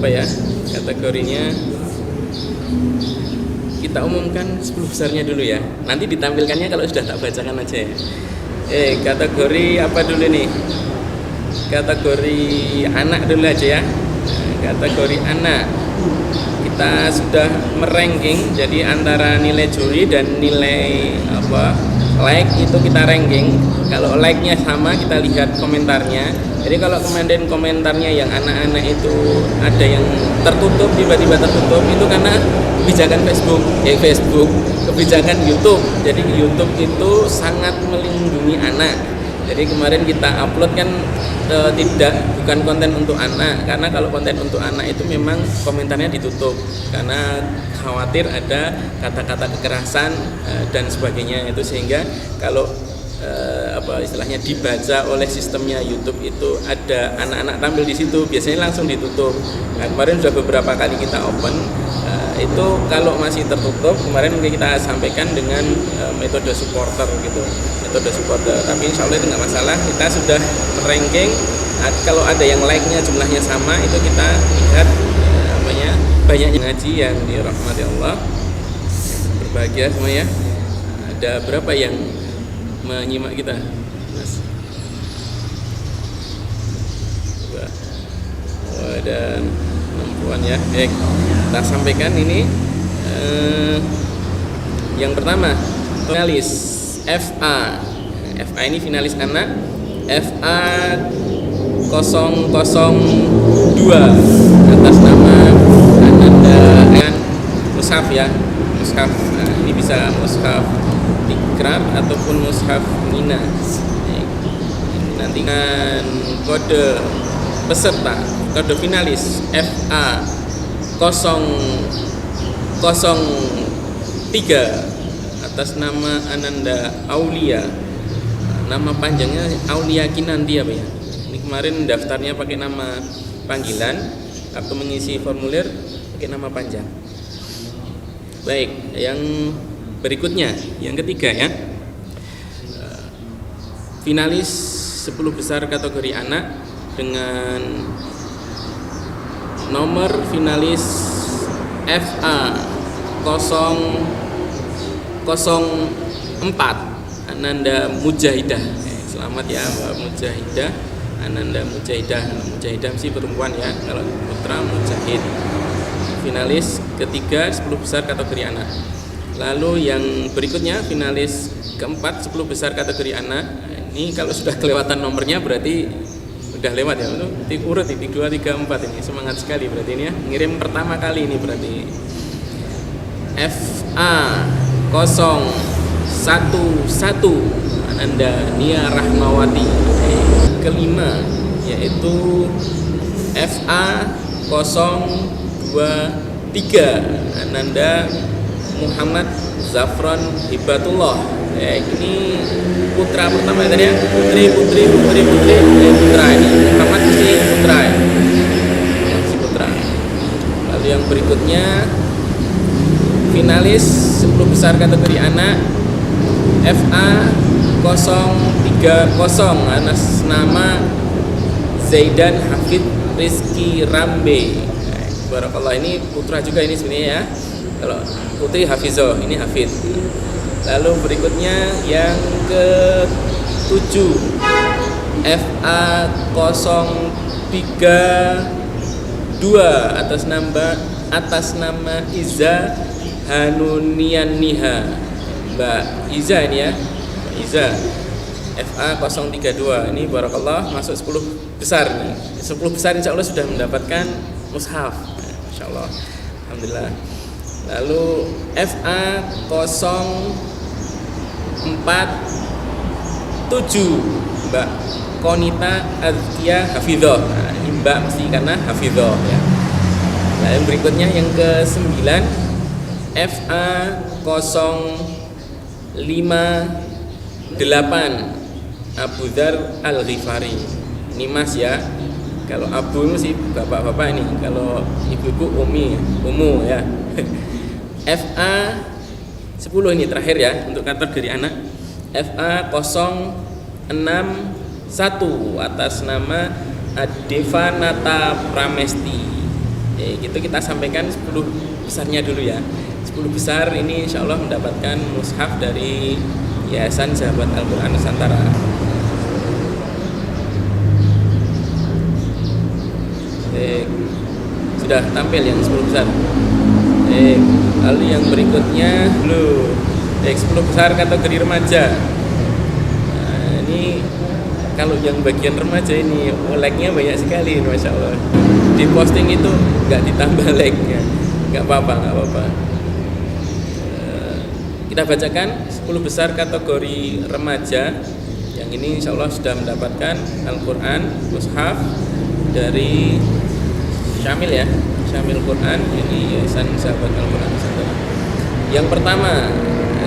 apa ya kategorinya, kita umumkan 10 besarnya dulu ya, nanti ditampilkannya kalau sudah tak bacakan aja ya. Kategori apa dulu nih, kategori anak dulu aja ya. Kategori anak kita sudah meranking, jadi antara nilai juri dan nilai like itu kita ranking. Kalau like-nya sama kita lihat komentarnya. Jadi kalau kemarin komentarnya yang anak-anak itu ada yang tertutup, tiba-tiba tertutup, itu karena kebijakan Facebook, kebijakan YouTube. Jadi YouTube itu sangat melindungi anak. Jadi kemarin kita upload kan bukan konten untuk anak, karena kalau konten untuk anak itu memang komentarnya ditutup karena khawatir ada kata-kata kekerasan dan sebagainya itu, sehingga kalau istilahnya dibaca oleh sistemnya YouTube itu ada anak-anak tampil di situ, biasanya langsung ditutup. Nah, kemarin sudah beberapa kali kita open, itu kalau masih tertutup kemarin kita sampaikan dengan metode supporter gitu, metode supporter. Tapi insya Allah itu nggak masalah, kita sudah ranking. Kalau ada yang like-nya jumlahnya sama, itu kita lihat banyaknya ngaji yang dirahmati Allah, berbahagia semua ya. Ada berapa yang menyimak kita, Mas? Ada 60-an ya. Kita sampaikan ini yang pertama, finalis FA ini finalis anak FA 002 atas nama Ananda dengan mushaf ya, mushaf. Nah, ini bisa mushaf Ikrar ataupun mushaf Mina. Nanti dengan kode peserta, kode finalis FA 003 atas nama Ananda Aulia. Nama panjangnya Aulia Kinanti apa ya? Ini kemarin daftarnya pakai nama panggilan, waktu mengisi formulir pakai nama panjang. Baik, yang berikutnya, yang ketiga ya, finalis 10 besar kategori anak dengan nomor finalis FA 004 Ananda Mujahidah. Selamat ya Mbak Mujahidah, Ananda Mujahidah. Mujahidah mesti perempuan ya, kalau putra Mujahid. Finalis ketiga 10 besar kategori anak. Lalu yang berikutnya finalis keempat 10 besar kategori anak. Ini kalau sudah kelewatan nomornya berarti udah lewat ya. Itu urut 1, 2, 3, 4 ini. Semangat sekali berarti ini ya. Ngirim pertama kali ini berarti. FA 011 Ananda Nia Rahmawati. Kelima yaitu FA 023 Ananda Muhammad Zafron Hibatullah. Ini putra pertama tadi ya, putri putra. Ini Muhammad mesti putra ya, masih putra. Lalu yang berikutnya finalis 10 besar kategori anak FA 030 atas nama Zaidan Hafid Rizky Rambe. Barakallah, ini putra juga ini sebenarnya ya. Kalau putri Hafizoh, ini Hafid. Lalu berikutnya yang ke-7 FA 032 atas nama Iza Hanunianiha. Mbak Iza ini ya, Mbak Iza. FA 032 ini barakallah masuk 10 besar nih. 10 besar insya Allah sudah mendapatkan mushaf. Insya Allah, alhamdulillah. Lalu FA 047 Mbak Konita Azkia Hafidhoh. Nah, ini Mbak mesti karena Hafidhoh ya. Nah, yang berikutnya yang ke-9 FA 058 Abu Dzar Al-Ghifari. Ini Mas ya. Kalau Abu sih bapak-bapak ini, kalau ibu-ibu Umu ya. FA 10 ini terakhir ya untuk kategori anak. FA 061 atas nama Adevanata Pramesti. Gitu kita sampaikan 10 besarnya dulu ya. 10 besar ini insya Allah mendapatkan mushaf dari Yayasan Sahabat Al-Quran Nusantara. Sudah tampil yang 10 besar. Lalu yang berikutnya 10 besar kategori remaja. Nah, ini kalau yang bagian remaja ini like-nya banyak sekali, Masya Allah. Di posting itu nggak ditambah like-nya, nggak apa-apa. Kita bacakan 10 besar kategori remaja. Yang ini insya Allah sudah mendapatkan Al-Quran mushaf dari Syamil Quran, ini Yayasan Sahabat Al-Quran Nusantara. Yang pertama,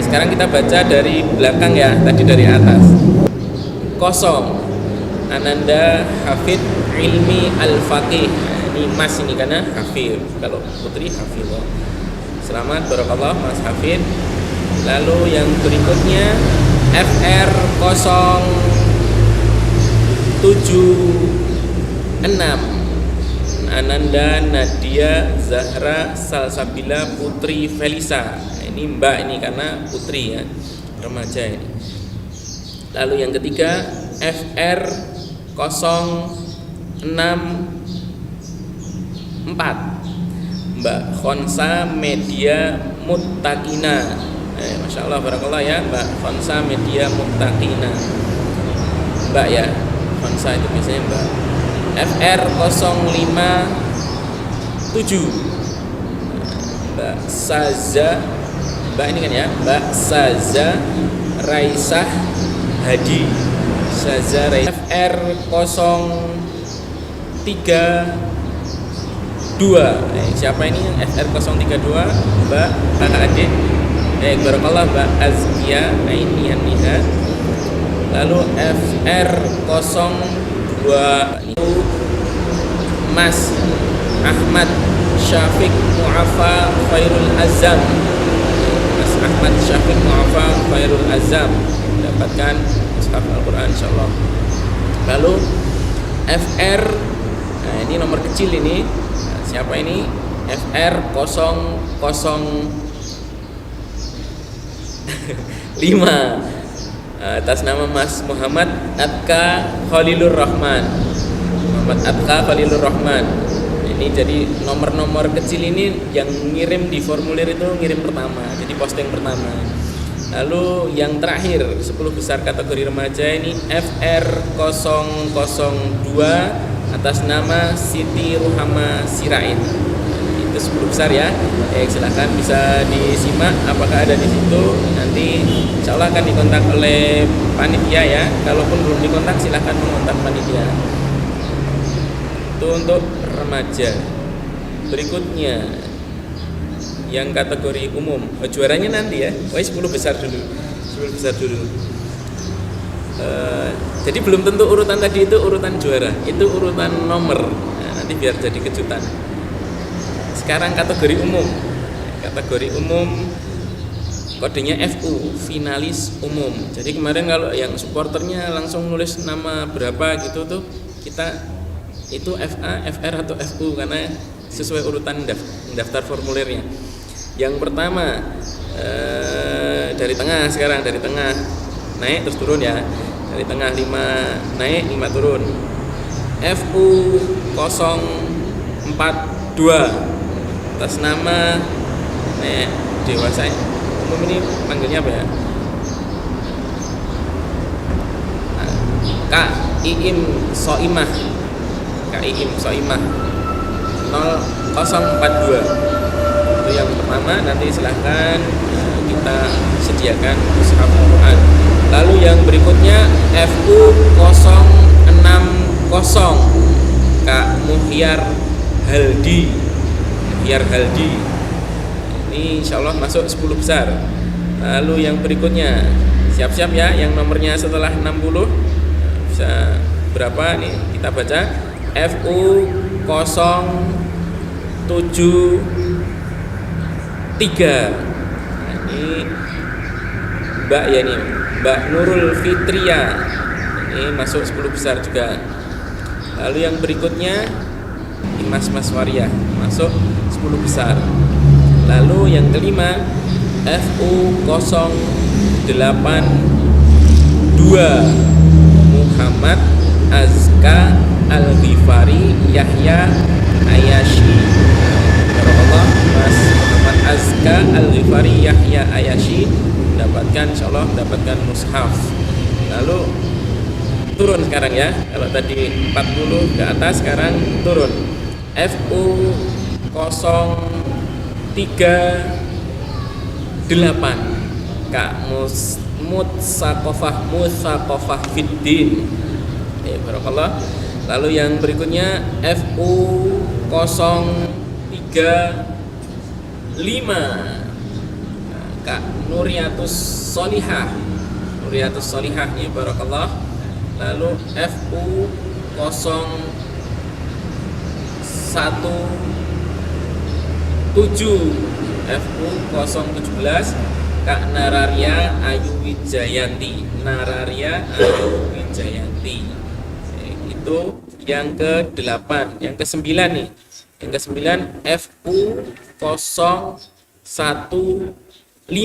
sekarang kita baca dari belakang ya, tadi dari atas. Kosong, Ananda Hafid Ilmi Al-Faqih. Nah, ini Mas ini karena Hafid, kalau putri Hafidh. Selamat, barakallah Mas Hafid. Lalu yang berikutnya FR 076 Ananda Nadia Zahra Salsabila Putri Felisa. Nah, ini Mbak ini karena putri ya, remaja ini. Lalu yang ketiga FR 064 Mbak Khonsa Media Muttaqina. Masya Allah, barakallah ya, Mbak Khonsa Media Muttaqina. Mbak ya, Khonsa itu biasanya Mbak. FR 057 Mbak Saza, Mbak ini kan ya, Mbak Saza Raisah Hadi. Saza Raisah. FR 032 siapa ini FR 032? Mbak kakak adik barakallah Mbak Azkia Ainian Niha. Lalu FR 02 itu Mas Ahmad Syafiq Mu'afa Khairul Azam. Mas Ahmad Syafiq Mu'afa Khairul Azam mendapatkan mushaf Al-Quran insyaallah. Lalu FR, nah ini nomor kecil ini, nah, siapa ini? FR 005 atas nama Mas Muhammad Atka Khalilur Rahman. Muhammad Atka Khalilur Rahman. Ini jadi nomor-nomor kecil ini yang ngirim di formulir itu ngirim pertama, jadi posting pertama. Lalu yang terakhir 10 besar kategori remaja ini FR 002 atas nama Siti Ruhama Sirait. Itu 10 besar ya. Silahkan bisa disimak apakah ada di situ. Nanti insya Allah akan dikontak oleh panitia ya. Kalaupun belum dikontak silahkan mengontak panitia. Itu untuk remaja. Berikutnya yang kategori umum. Juaranya nanti ya. 10 besar dulu. 10 besar dulu. Jadi belum tentu urutan tadi itu urutan juara. Itu urutan nomor. Nah, nanti biar jadi kejutan. Sekarang kategori umum. Kategori umum kodenya FU, finalis umum. Jadi kemarin kalau yang supporternya langsung nulis nama berapa gitu tuh, kita itu FA, FR atau FU karena sesuai urutan daftar formulirnya. Yang pertama dari tengah, sekarang dari tengah naik terus turun ya. Dari tengah 5 naik 5 turun. FU 042 atas nama dewasa umum, ini panggilnya apa ya? Kak Iim Soimah. Kak Iim Soimah 042. Itu yang pertama, nanti silahkan kita sediakan mushaf Al-Quran. Lalu yang berikutnya FU 060 Kak Muhyar Haldi. Haldi ini insya Allah masuk 10 besar. Lalu yang berikutnya siap-siap ya, yang nomornya setelah 60 bisa berapa nih kita baca. FU 073. Nah, ini Mbak ya, nih Mbak Nurul Fitria, ini masuk 10 besar juga. Lalu yang berikutnya Mas Waria masuk 10 besar. Lalu yang kelima FU082 Muhammad Azka Al-Ghifari Yahya Ayashi. Insyaallah Mas Muhammad Azka Al-Ghifari Yahya Ayashi mendapatkan, insyaallah mendapatkan mushaf. Lalu turun sekarang ya. Kalau tadi 40 ke atas, sekarang turun. FU038 Kak Mutsaqofah Fiddin. Barakallah. Lalu yang berikutnya FU035 Kak Nuriatus Solihah ya, barakallah. Lalu FU017 Kak Nararia Ayu Wijayanti. Itu yang ke-8. Yang ke-9 nih. Yang ke-9 FU015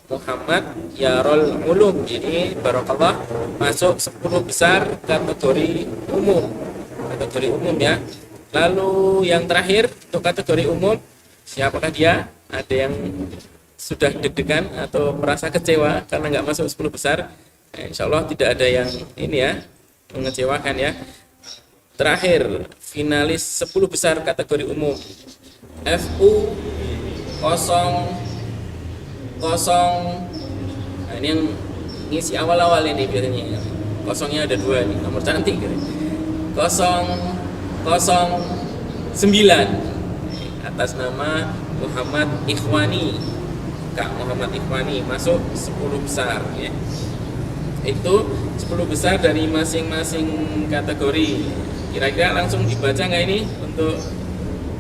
Muhammad Yarol Ulum. Ini barakallah masuk 10 besar kategori umum ya. Lalu yang terakhir untuk kategori umum, siapakah dia? Ada yang sudah deg-degan atau merasa kecewa karena nggak masuk 10 besar? Insya Allah tidak ada yang ini ya, mengecewakan ya. Terakhir, finalis 10 besar kategori umum FU 00. Nah, ini yang ngisi awal-awal ini biasanya. Kosongnya ada 2 nih, nomor cantik gitu. 009 atas nama Muhammad Ikhwani. Kak Muhammad Ikhwani masuk 10 besar ya. Itu 10 besar dari masing-masing kategori. Kira-kira langsung dibaca nggak ini untuk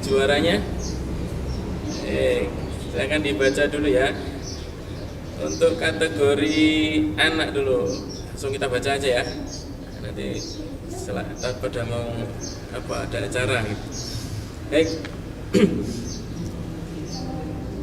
juaranya? Silakan dibaca dulu ya. Untuk kategori anak dulu, langsung kita baca aja ya. Nanti setelah pada mau ada acara gitu. Baik.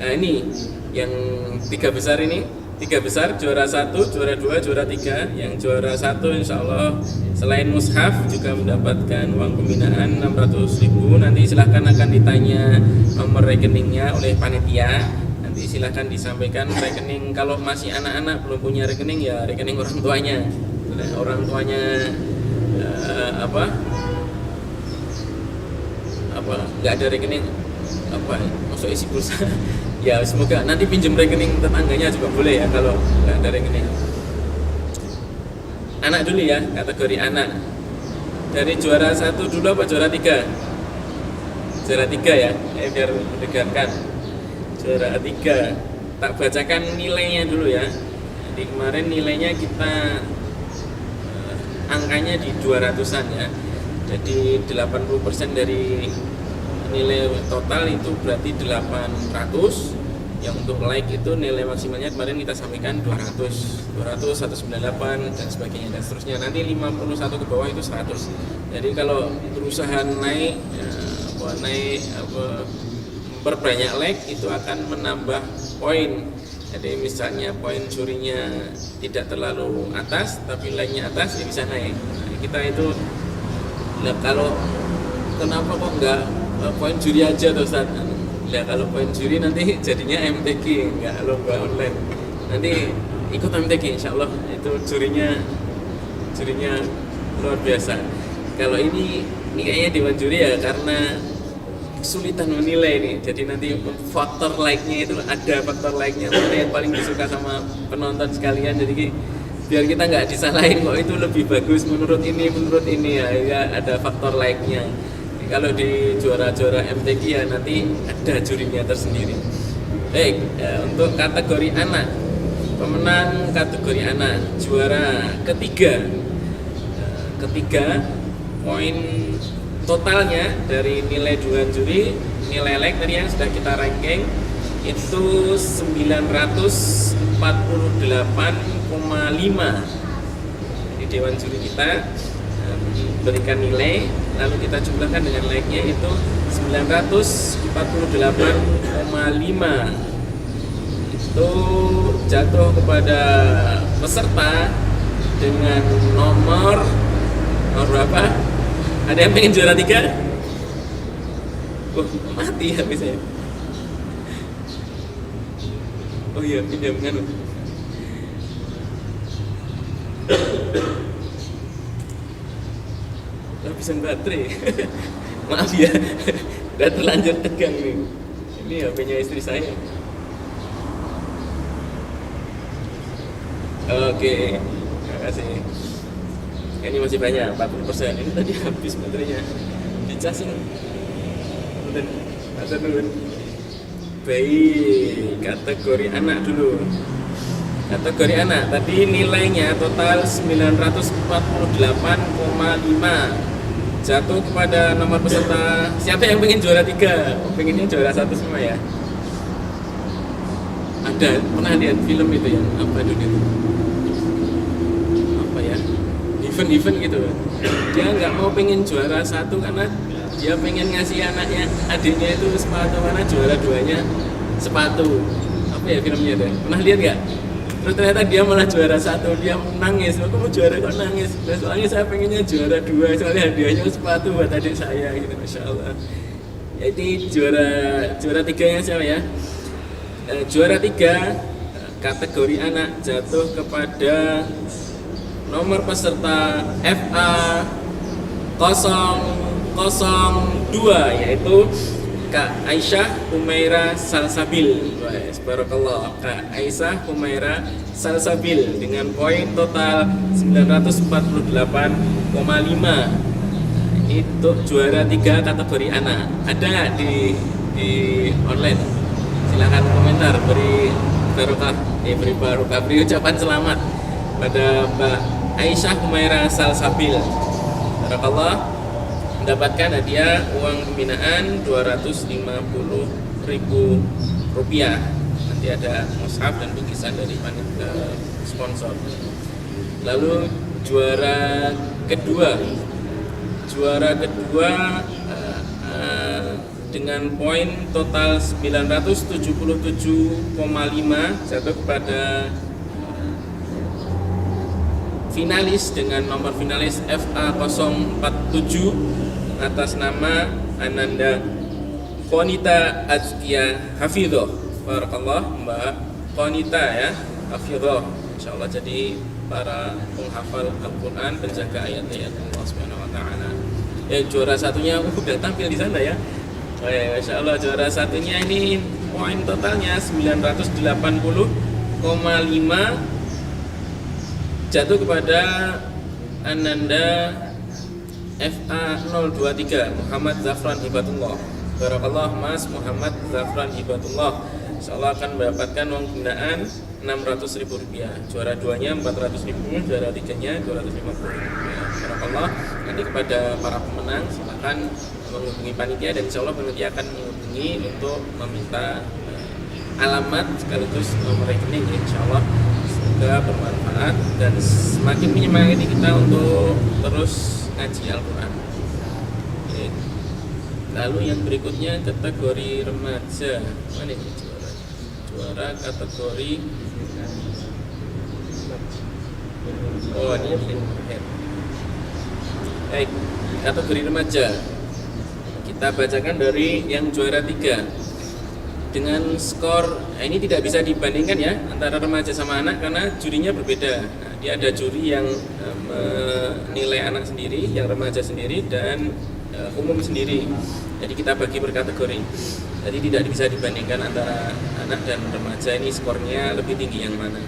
Nah ini yang 3 besar ini, 3 besar, juara 1, juara 2, juara 3. Yang juara 1 insya Allah selain mushaf juga mendapatkan uang pembinaan 600.000. Nanti silahkan akan ditanya nomor rekeningnya oleh panitia. Nanti silahkan disampaikan rekening. Kalau masih anak-anak belum punya rekening ya rekening orang tuanya. Orang tuanya nggak ada rekening masuk isi pulsa. Ya semoga nanti pinjam rekening tetangganya juga boleh ya kalau nggak ada rekening. Anak dulu ya, kategori anak. Dari juara 1 dulu apa juara 3? Juara 3 ya, biar mendengarkan. Juara 3, tak bacakan nilainya dulu ya. Jadi kemarin nilainya kita angkanya di 200-an ya. Jadi 80% dari nilai total itu berarti 800. Yang untuk like itu nilai maksimalnya kemarin kita sampaikan 200, 198 dan sebagainya dan seterusnya. Nanti 51 ke bawah itu 100. Jadi kalau berusaha naik berbanyak like itu akan menambah poin. Jadi misalnya poin jurinya tidak terlalu atas tapi like-nya atas ya bisa naik. Nah, kita itu kalau kenapa kok enggak poin juri aja tuh Ustaz? Ya kalau poin juri nanti jadinya MTQ, enggak lomba online. Nanti ikut MTQ insyaallah itu jurinya luar biasa. Kalau ini kayaknya dewan juri ya karena kesulitan menilai nih. Jadi nanti faktor like-nya itu ada faktor like-nya mana yang paling disuka sama penonton sekalian. Jadi biar kita nggak disalahin kok itu lebih bagus menurut ini ya ada faktor like-nya. Kalau di juara-juara MTQ ya nanti ada jurinya tersendiri. Baik, untuk kategori anak, pemenang kategori anak juara ketiga poin totalnya dari nilai dugaan juri, nilai like tadi yang sudah kita ranking itu 948,5. Jadi dewan juri kita berikan nilai lalu kita jumlahkan dengan like-nya itu 948,5. Itu jatuh kepada peserta dengan nomor berapa? Ada yang pengen juara 3? Mati habis saya. Oh iya, pinjam kan. Habisan baterai. Maaf ya, udah terlanjur tegang nih. Ini HP-nya istri saya. Oke, terima kasih. Ini masih banyak, 40%. Ini tadi habis baterainya. Dicasin. Ada turun. Baik, kategori anak dulu. Kategori anak, tadi nilainya total 948,5. Jatuh kepada nomor peserta. Siapa yang pengen juara 3? Pengennya juara 1 semua ya? Ada, pernah lihat film itu yang apa dulu itu? Apa ya? Event gitu. Dia nggak mau pengen juara 1 karena dia pengen ngasih anaknya, adiknya itu sepatu, mana juara 2-nya sepatu. Apa ya filmnya itu? Pernah lihat nggak? Terus ternyata dia malah juara 1, dia nangis. Aku mau juara kok nangis? Nah, soalnya saya pengennya juara 2, soalnya hadiahnya sepatu buat adik saya gitu, masya Allah. Jadi juara 3-nya siapa ya? Juara 3 kategori anak jatuh kepada nomor peserta FA 002, yaitu Kak Aisyah Humaira Salsabil. Barakallah, Kak Aisyah Humaira Salsabil dengan poin total 948,5. Itu juara 3 kategori anak. Ada nggak di online? Silahkan komentar, beri barokah, beri ucapan selamat pada Mbak Aisyah Humaira Salsabil. Barakallah, mendapatkan hadiah uang pembinaan Rp250.000. Nanti ada mushaf dan bingkisan dari panitia sponsor. Lalu juara kedua dengan poin total 977,5 jatuh kepada finalis dengan nomor finalis FA 047 atas nama Ananda Qonita Azkia Hafidhoh. Barakallah, Mbak Qonita ya, Hafidhoh. Insyaallah jadi para penghafal Al-Qur'an, penjaga ayat-ayat Allah Subhanahu wa taala. Ya, juara satunya udah tampil di sana ya. Oh ya, Masya Allah, juara satunya ini poin totalnya 980,5 jatuh kepada Ananda FA 023 Muhammad Zafran Hibatullah. Barakallah Mas Muhammad Zafran Hibatullah. Insyaallah akan mendapatkan uang pembinaan Rp600.000. Juara 2-nya Rp400.000, juara 3-nya Rp250.000. Barakallah. Nanti kepada para pemenang silakan menghubungi panitia, dan insyaallah panitia akan menghubungi untuk meminta alamat sekaligus nomor rekening. Insyaallah semoga bermanfaat dan semakin menyemangati kita untuk terus ngaji Al-Quran. Lalu yang berikutnya kategori remaja. Mana ini juara kategori? Oh, ini baik, kategori remaja. Kita bacakan dari yang juara 3 dengan skor. Ini tidak bisa dibandingkan ya antara remaja sama anak karena jurinya berbeda. Nah, dia ada juri yang menilai anak sendiri, yang remaja sendiri, dan umum sendiri. Jadi kita bagi per kategori. Jadi tidak bisa dibandingkan antara anak dan remaja, ini skornya lebih tinggi yang mana.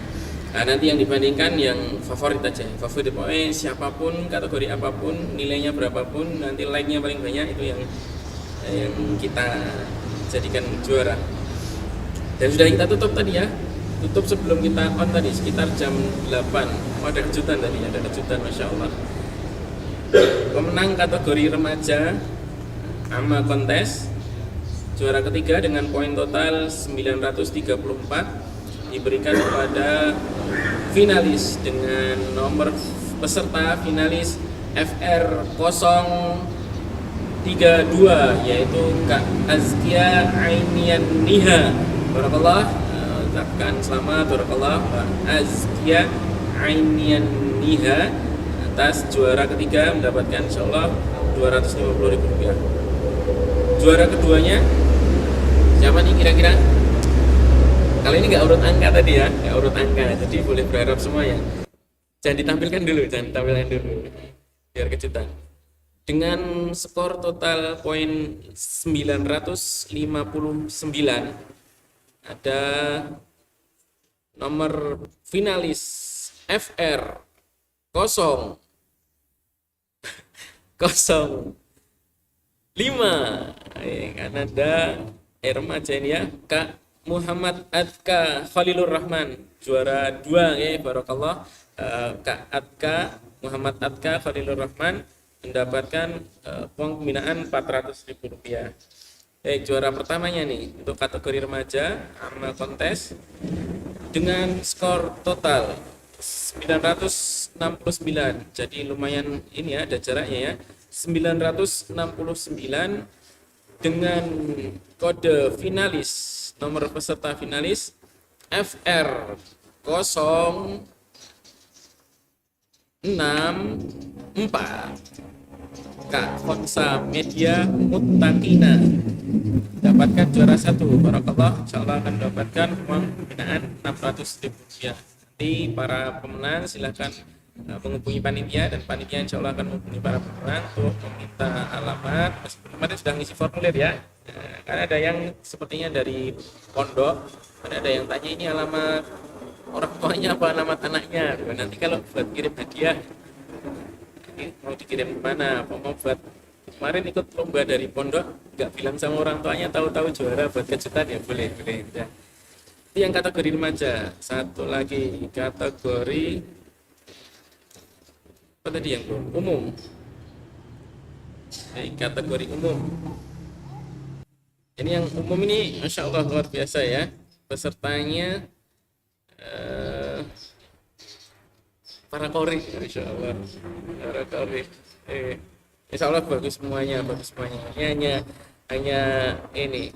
Nah, nanti yang dibandingkan yang favorit aja. Favorit pokoknya siapapun, kategori apapun, nilainya berapapun, nanti like-nya paling banyak itu yang kita jadikan juara. Dan sudah kita tutup tadi ya. Tutup sebelum kita on tadi sekitar jam 8. Oh, ada kejutan tadi, ada kejutan, Masya Allah. Pemenang kategori remaja AMA kontes juara ketiga dengan poin total 934 diberikan kepada finalis dengan nomor peserta finalis FR 0 32 yaitu Kak Azkia Ainian Niha. Barakallah, ucapkan selamat barakallah Kak Azkia Ainian Niha atas juara ketiga mendapatkan insyaallah Rp250.000. Juara keduanya siapa nih kira-kira? Kali ini nggak urut angka tadi ya, nggak urut angka, jadi boleh berharap semua ya. Jangan ditampilkan dulu biar kejutan. Dengan skor total poin 959, ada nomor finalis FR 005 Kanada remaja ini ya, Kak Muhammad Atka Khalilur Rahman juara 2 ya, barakallah. Kak Atka Muhammad Atka Khalilur Rahman mendapatkan uang pembinaan Rp400.000. Juara pertamanya nih untuk kategori remaja amal kontes dengan skor total 969. Jadi lumayan ini ya, ada jaraknya ya. 969 dengan kode finalis, nomor peserta finalis FR 064 Kak Fonsa Media Mutakina dapatkan juara 1. Barakallah, insyaallah akan mendapatkan uang pembinaan Rp600.000. Nanti para pemenang silahkan menghubungi panitia, dan panitia insyaallah akan menghubungi para pemenang untuk meminta alamat. Meskipun kemarin sudah ngisi formulir ya, karena ada yang sepertinya dari pondok, ada yang tanya ini alamat orang tuanya apa alamat anaknya. Nanti kalau buat kirim hadiah mau dikirim kemana, mau buat kemarin ikut lomba dari pondok nggak bilang sama orang tuanya, tahu-tahu juara buat kejutan ya boleh ya. Itu yang kategori remaja. Satu lagi kategori apa tadi yang umum. Kategori umum ini, yang umum ini masya Allah luar biasa ya, pesertanya para kori, insya Allah para kori, insya Allah bagus semuanya. Ini hanya ini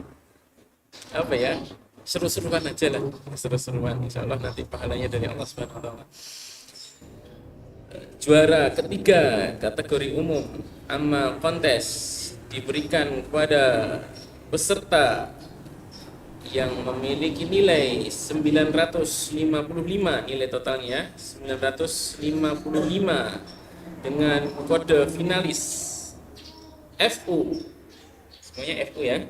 apa ya, seru-seruan aja lah, seru-seruan. Insya Allah nanti pahalanya dari Allah Subhanahu Wa Taala. Juara ketiga kategori umum amal kontes diberikan kepada peserta yang memiliki nilai 955, nilai totalnya 955 dengan kode finalis FU, semuanya FU ya,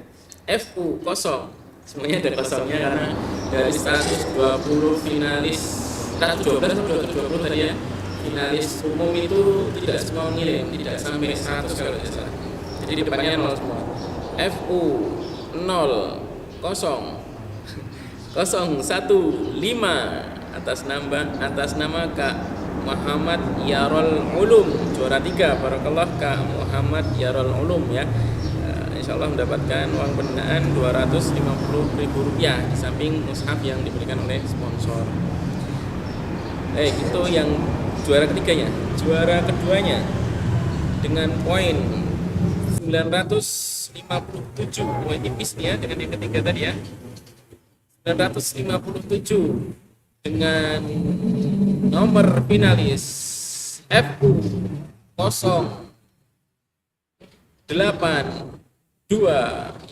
FU 0, semuanya ada kosongnya karena dari 120 finalis, 112 atau 120 tadi ya, finalis umum itu tidak semua nilai, tidak sampai 100 kalau tidak salah, jadi depannya 0 semua. FU 0 015 atas nama Kak Muhammad Yarol Ulum juara 3. Barakallah Kak Muhammad Yarol Ulum ya. Insyaallah mendapatkan uang pembinaan Rp250.000 di samping mushaf yang diberikan oleh sponsor. Itu yang juara ketiganya. Juara keduanya dengan poin 957, poin tipis nih ya dengan yang ketiga tadi ya. 957 dengan nomor finalis FU 082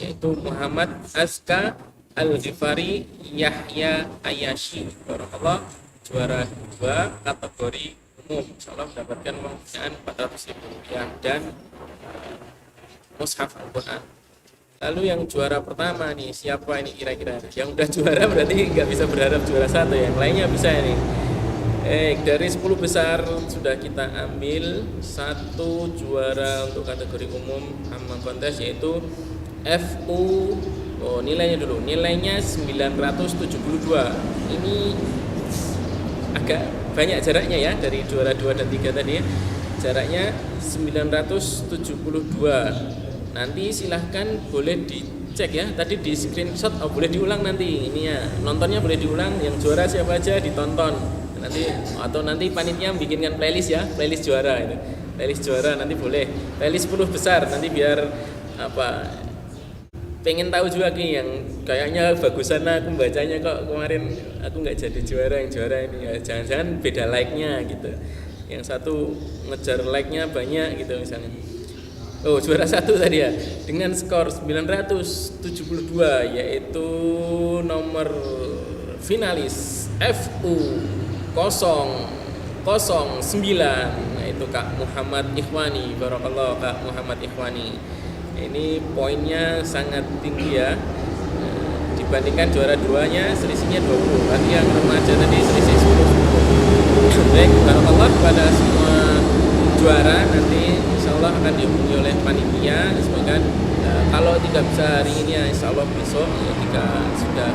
yaitu Muhammad Azka Al-Ghifari Yahya Ayashi. Barakallah, juara 2 kategori umum, insyaallah mendapatkan uang pembinaan Rp400.000 dan mushaf Al-Quran. Lalu yang juara pertama nih, siapa ini kira-kira? Yang udah juara berarti nggak bisa berharap juara 1, yang lainnya bisa ini. Dari 10 besar sudah kita ambil 1 juara untuk kategori umum amal kontes yaitu FU. Nilainya dulu, nilainya 972. Ini agak banyak jaraknya ya dari juara 2 dan 3 tadi ya. Jaraknya 972. Nanti silahkan boleh dicek ya, tadi di screenshot, boleh diulang nanti ini ya, nontonnya boleh diulang, yang juara siapa aja ditonton nanti, atau nanti panitia bikinkan playlist ya, playlist juara itu playlist juara nanti boleh, playlist 10 besar nanti biar apa, pengen tahu juga nih yang kayaknya bagusan aku bacanya kok kemarin aku nggak jadi juara, yang juara ini ya, jangan-jangan beda like-nya gitu, yang satu ngejar like-nya banyak gitu misalnya. Oh, juara satu tadi ya dengan skor 972, yaitu nomor finalis FU 009, yaitu Kak Muhammad Ikhwani. Barakallah Kak Muhammad Ikhwani. Ini poinnya sangat tinggi ya. Dibandingkan juara duanya selisihnya 20. Tadi yang remaja tadi selisih 10. Baik, barakallah pada semua juara, nanti insyaallah akan dihubungi oleh panitia. Semoga kalau tidak bisa hari ini ya insyaallah besok ya, jika sudah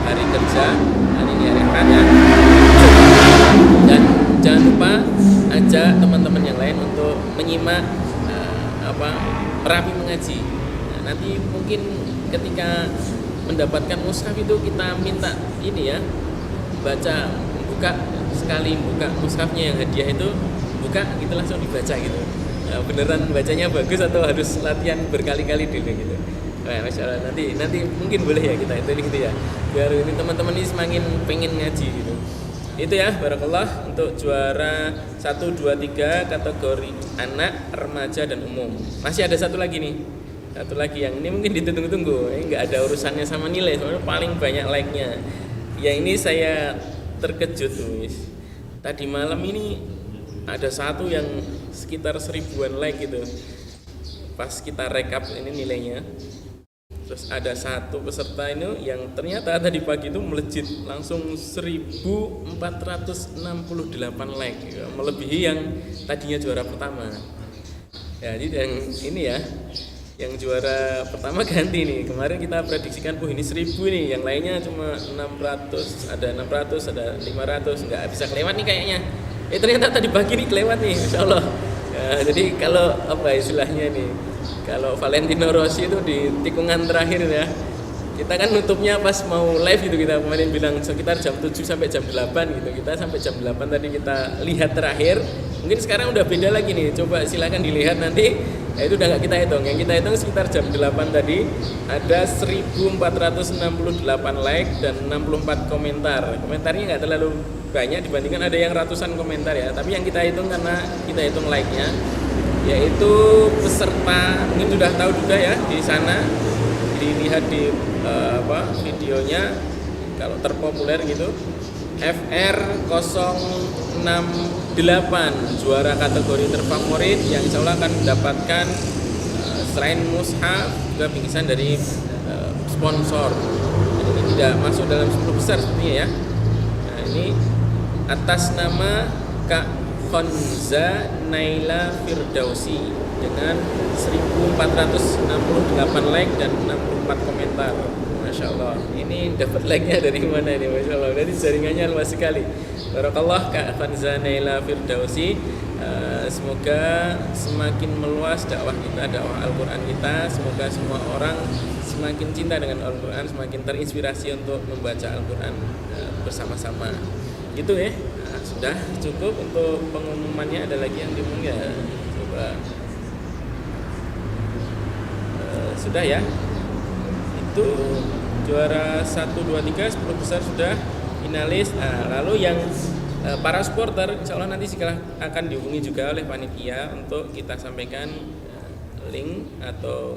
hari kerja, hari ini hari Ahad ya. Dan jangan lupa ajak teman-teman yang lain untuk menyimak Merapi Mengaji. Nah, nanti mungkin ketika mendapatkan mushaf itu kita minta ini ya, buka mushafnya yang hadiah itu, buka gitu langsung dibaca gitu. Nah, beneran bacanya bagus atau harus latihan berkali-kali dulu gitu. Nah, Masya Allah, nanti mungkin boleh ya kita itu gitu ya, biar ini teman-teman ini semakin pengen ngaji gitu. Itu ya, barakallah untuk juara 1, 2, 3 kategori anak, remaja dan umum. Masih ada satu lagi nih. Satu lagi yang ini mungkin ditunggu-tunggu. Ini enggak ada urusannya sama nilai, soalnya paling banyak like-nya. Yang ini saya terkejut tuh. Tadi malam ini ada satu yang sekitar 1000-an like gitu. Pas kita rekap ini nilainya. Terus ada satu peserta ini yang ternyata tadi pagi itu melejit langsung 1468 like, melebihi yang tadinya juara pertama. Ya, jadi yang ini ya, yang juara pertama ganti nih. Kemarin kita prediksikan ini 1000 nih, yang lainnya cuma 600, ada 600, ada 500, nggak bisa kelewat nih kayaknya. Ternyata tadi pagi nih kelewat nih, Insya Allah. Ya, jadi kalau apa istilahnya nih, kalau Valentino Rossi itu di tikungan terakhir ya, kita kan nutupnya pas mau live gitu, kita kemarin bilang sekitar jam 7 sampai jam 8 gitu, kita sampai jam 8 tadi kita lihat terakhir. Mungkin sekarang udah beda lagi nih, coba silakan dilihat nanti. Ya, itu udah nggak kita hitung, yang kita hitung sekitar jam 8 tadi ada 1468 like dan 64 komentar. Komentarnya nggak terlalu banyak dibandingkan ada yang ratusan komentar ya, tapi yang kita hitung karena kita hitung like-nya, yaitu peserta mungkin sudah tahu juga ya, di sana dilihat di videonya kalau terpopuler gitu, FR068 juara kategori terfavorit yang insya Allah akan mendapatkan selain mushaf juga bingkisan dari sponsor. Jadi ini tidak masuk dalam 10 besar sepertinya ya. Nah, ini atas nama Kak Khonza Naila Firdausi dengan 1468 like dan 64 komentar. Masya Allah, ini dapat like-nya dari mana ini? Masya Allah, dari jaringannya luas sekali. Barakallah Kak Khonza Naila Firdausi. Semoga semakin meluas dakwah kita, dakwah Al-Quran kita. Semoga semua orang semakin cinta dengan Al-Quran, semakin terinspirasi untuk membaca Al-Quran bersama-sama. Gitu ya. Nah, sudah cukup untuk pengumumannya. Ada lagi yang diumumkan ya? Coba. Sudah ya. Itu juara 1, 2, 3 10 besar sudah finalis. Nah, lalu yang para supporter insya Allah nanti akan dihubungi juga oleh panitia untuk kita sampaikan link atau